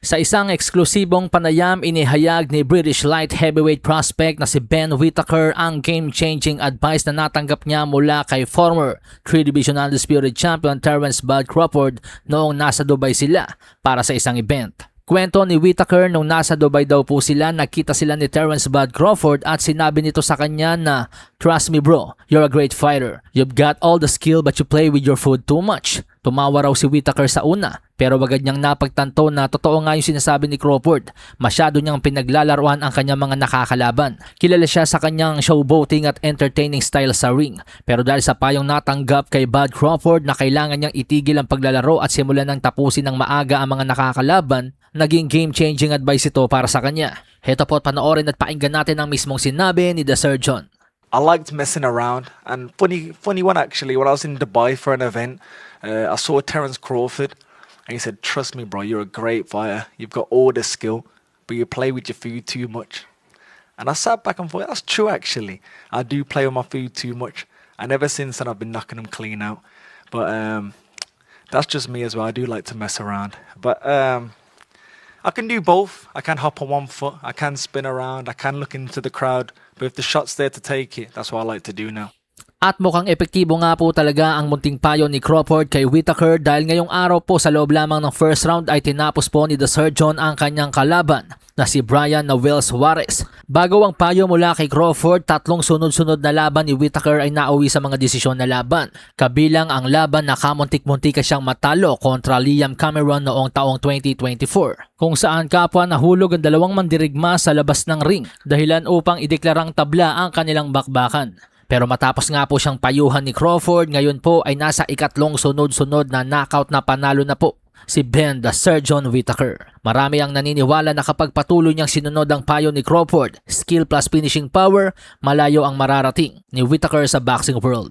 Sa isang eksklusibong panayam, inihayag ni British light heavyweight prospect na si Ben Whittaker ang game-changing advice na natanggap niya mula kay former 3-division undisputed champion Terence Bud Crawford noong nasa Dubai sila para sa isang event. Kwento ni Whittaker nung nasa Dubai daw po sila, nakita sila ni Terence Bud Crawford at sinabi nito sa kanya na, "Trust me bro, you're a great fighter. You've got all the skill but you play with your food too much." Tumawa raw si Whittaker sa una, pero agad niyang napagtanto na totoo nga yung sinasabi ni Crawford. Masyado niyang pinaglalaruan ang kanyang mga nakakalaban. Kilala siya sa kanyang showboating at entertaining style sa ring. Pero dahil sa payong natanggap kay Bud Crawford na kailangan niyang itigil ang paglalaro at simulan ng tapusin ng maaga ang mga nakakalaban, naging game-changing advice ito para sa kanya. Heto po at panoorin at pakinggan natin ang mismong sinabi ni The Surgeon. I liked messing around, and funny one actually. When I was in Dubai for an event, I saw Terence Crawford, and he said, "Trust me, bro, you're a great fighter. You've got all the skill, but you play with your food too much." And I sat back and thought, that's true actually. I do play with my food too much, and ever since then I've been knocking them clean out. But that's just me as well. I do like to mess around, but I can do both. I can hop on one foot, I can spin around, I can look into the crowd, but if the shot's there to take it, that's what I like to do now. At mukhang epektibo nga po talaga ang munting payo ni Crawford kay Whittaker dahil ngayong araw po sa loob lamang ng first round ay tinapos po ni The Surgeon ang kanyang kalaban na si Brian Noel Suarez. Bago ang payo mula kay Crawford, 3 sunod-sunod na laban ni Whittaker ay nauwi sa mga desisyon na laban. Kabilang ang laban na kamuntik-muntika siyang matalo kontra Liam Cameron noong taong 2024. Kung saan kapwa nahulog ang 2 mandirigma sa labas ng ring dahilan upang ideklarang tabla ang kanilang bakbakan. Pero matapos nga po siyang payuhan ni Crawford, ngayon po ay nasa 3 sunod-sunod na knockout na panalo na po si Ben The Surgeon Whittaker. Marami ang naniniwala na kapag patuloy niyang sinunod ang payo ni Crawford, skill plus finishing power, malayo ang mararating ni Whittaker sa boxing world.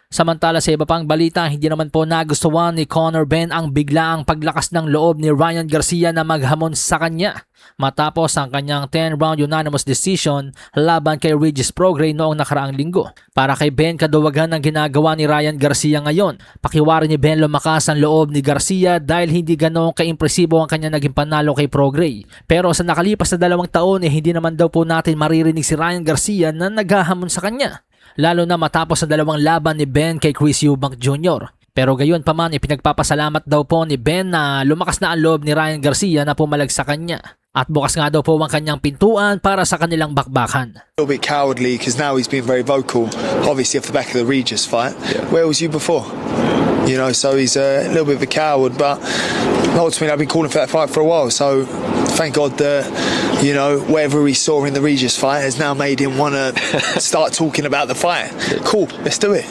Samantala sa iba pang balita, hindi naman po nagustuhan ni Conor Benn ang biglaang paglakas ng loob ni Ryan Garcia na maghamon sa kanya matapos ang kanyang 10-round unanimous decision laban kay Regis Prograis noong nakaraang linggo. Para kay Benn, kaduwagan ng ginagawa ni Ryan Garcia ngayon. Pakiwari ni Benn lumakas ang loob ni Garcia dahil hindi ganoong kaimpresibo ang kanya naging panalo kay Prograis. Pero sa nakalipas na 2 taon hindi naman daw po natin maririnig si Ryan Garcia na naghahamon sa kanya. Lalo na matapos ang 2 laban ni Ben kay Chris Eubank Jr. Pero gayon pa man, ipinagpapasalamat daw po ni Ben na lumakas na ang loob ni Ryan Garcia na pumalag sa kanya. At bukas nga daw po ang kanyang pintuan para sa kanilang bakbakan. A little bit cowardly because now he's been very vocal, obviously off the back of the Regis fight. Yeah. Where was you before? You know, so he's a little bit of a coward, but ultimately I've been calling for that fight for a while, so thank God that, you know, whatever he saw in the Regis fight has now made him want to start talking about the fight. Cool, let's do it.